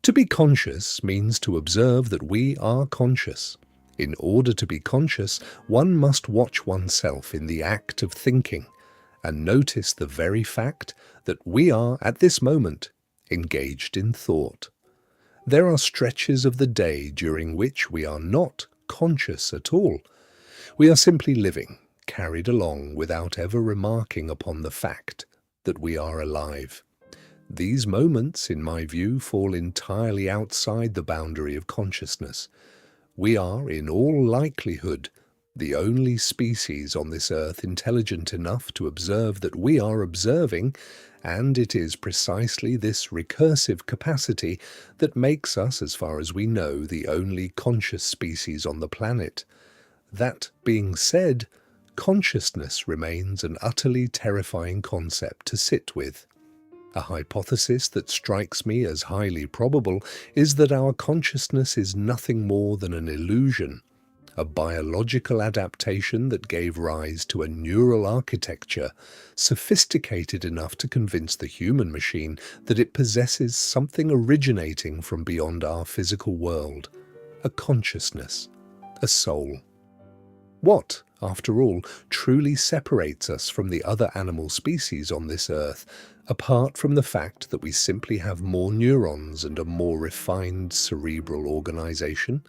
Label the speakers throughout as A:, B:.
A: To be conscious means to observe that we are conscious. In order to be conscious, one must watch oneself in the act of thinking and notice the very fact that we are, at this moment, engaged in thought. There are stretches of the day during which we are not conscious at all. We are simply living, carried along without ever remarking upon the fact that we are alive. These moments, in my view, fall entirely outside the boundary of consciousness. We are, in all likelihood, the only species on this earth intelligent enough to observe that we are observing, and it is precisely this recursive capacity that makes us, as far as we know, the only conscious species on the planet. That being said, consciousness remains an utterly terrifying concept to sit with. A hypothesis that strikes me as highly probable is that our consciousness is nothing more than an illusion, a biological adaptation that gave rise to a neural architecture sophisticated enough to convince the human machine that it possesses something originating from beyond our physical world, a consciousness, a soul. What, after all, truly separates us from the other animal species on this earth, apart from the fact that we simply have more neurons and a more refined cerebral organization?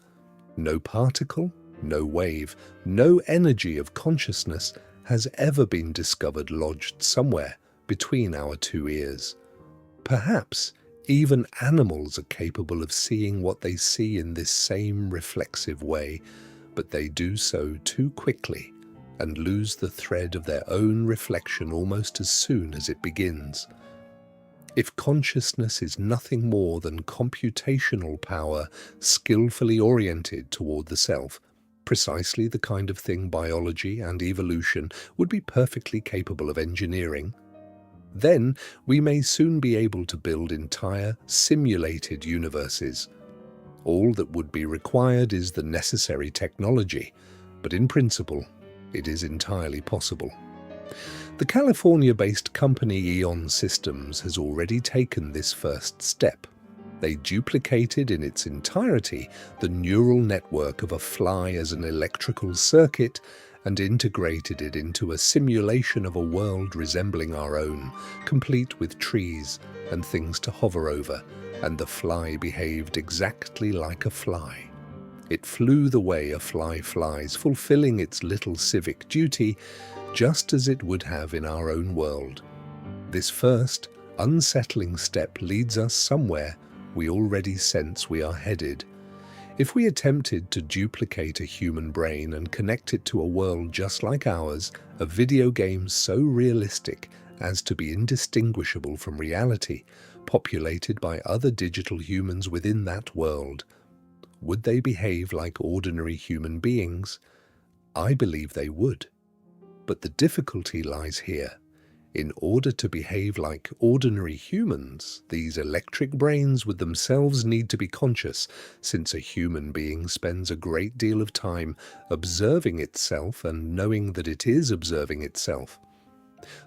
A: No particle, no wave, no energy of consciousness has ever been discovered lodged somewhere between our two ears. Perhaps even animals are capable of seeing what they see in this same reflexive way, but they do so too quickly and lose the thread of their own reflection almost as soon as it begins. If consciousness is nothing more than computational power skillfully oriented toward the self, precisely the kind of thing biology and evolution would be perfectly capable of engineering, then we may soon be able to build entire simulated universes. All that would be required is the necessary technology, but in principle, it is entirely possible. The California-based company Eon Systems has already taken this first step. They duplicated in its entirety the neural network of a fly as an electrical circuit and integrated it into a simulation of a world resembling our own, complete with trees and things to hover over, and the fly behaved exactly like a fly. It flew the way a fly flies, fulfilling its little civic duty, just as it would have in our own world. This first, unsettling step leads us somewhere we already sense we are headed. If we attempted to duplicate a human brain and connect it to a world just like ours, a video game so realistic as to be indistinguishable from reality, populated by other digital humans within that world, would they behave like ordinary human beings? I believe they would. But the difficulty lies here. In order to behave like ordinary humans, these electric brains would themselves need to be conscious, since a human being spends a great deal of time observing itself and knowing that it is observing itself.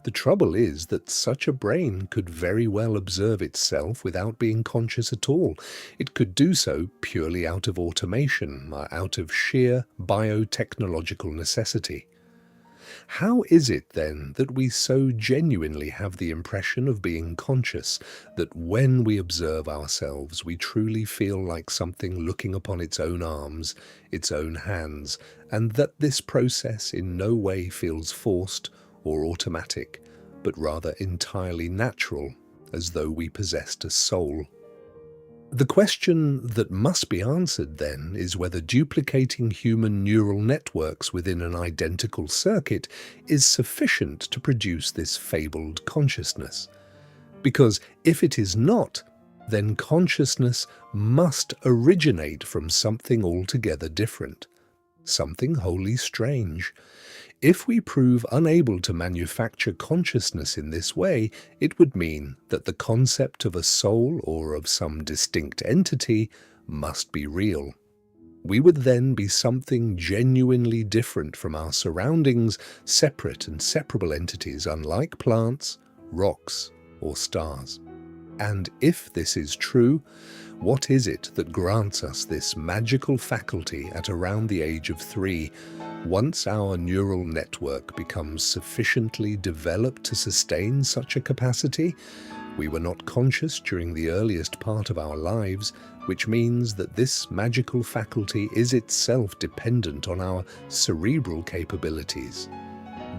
A: The trouble is that such a brain could very well observe itself without being conscious at all. It could do so purely out of automation, out of sheer biotechnological necessity. How is it, then, that we so genuinely have the impression of being conscious that when we observe ourselves we truly feel like something looking upon its own arms, its own hands, and that this process in no way feels forced or automatic, but rather entirely natural, as though we possessed a soul? The question that must be answered, then, is whether duplicating human neural networks within an identical circuit is sufficient to produce this fabled consciousness. Because if it is not, then consciousness must originate from something altogether different, something wholly strange. If we prove unable to manufacture consciousness in this way, it would mean that the concept of a soul or of some distinct entity must be real. We would then be something genuinely different from our surroundings, separate and separable entities unlike plants, rocks, or stars. And if this is true, What is it that grants us this magical faculty at around the age of 3? Once our neural network becomes sufficiently developed to sustain such a capacity, we were not conscious during the earliest part of our lives, which means that this magical faculty is itself dependent on our cerebral capabilities.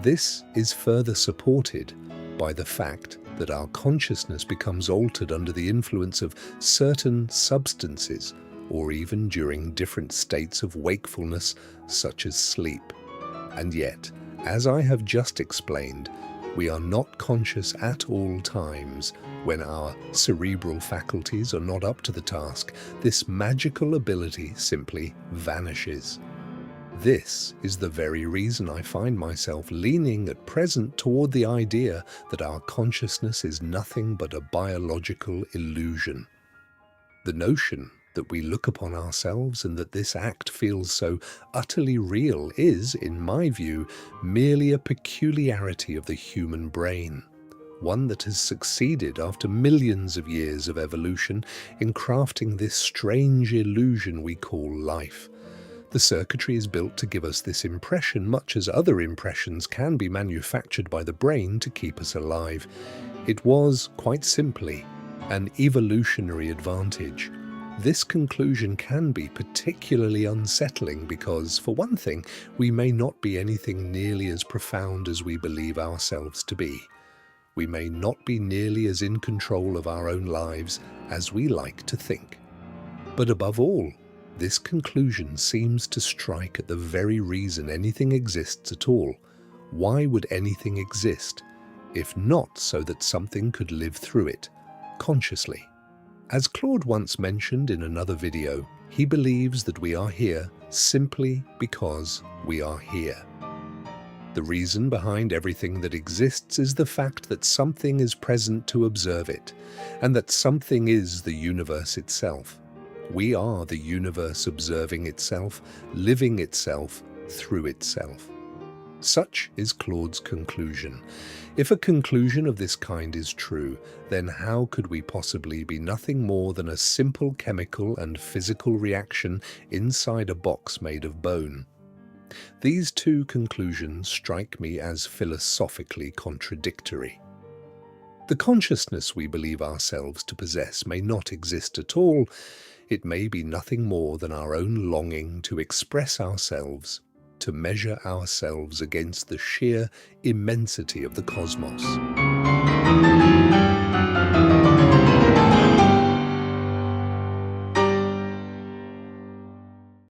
A: This is further supported by the fact that our consciousness becomes altered under the influence of certain substances or even during different states of wakefulness such as sleep. And yet, as I have just explained, we are not conscious at all times when our cerebral faculties are not up to the task. This magical ability simply vanishes. This is the very reason I find myself leaning at present toward the idea that our consciousness is nothing but a biological illusion. The notion that we look upon ourselves and that this act feels so utterly real is, in my view, merely a peculiarity of the human brain, one that has succeeded after millions of years of evolution in crafting this strange illusion we call life. The circuitry is built to give us this impression, much as other impressions can be manufactured by the brain to keep us alive. It was, quite simply, an evolutionary advantage. This conclusion can be particularly unsettling because, for one thing, we may not be anything nearly as profound as we believe ourselves to be. We may not be nearly as in control of our own lives as we like to think. But above all, this conclusion seems to strike at the very reason anything exists at all. Why would anything exist, if not so that something could live through it, consciously? As Claude once mentioned in another video, he believes that we are here simply because we are here. The reason behind everything that exists is the fact that something is present to observe it, and that something is the universe itself. We are the universe observing itself, living itself through itself. Such is Claude's conclusion. If a conclusion of this kind is true, then how could we possibly be nothing more than a simple chemical and physical reaction inside a box made of bone? These two conclusions strike me as philosophically contradictory. The consciousness we believe ourselves to possess may not exist at all. It may be nothing more than our own longing to express ourselves, to measure ourselves against the sheer immensity of the cosmos.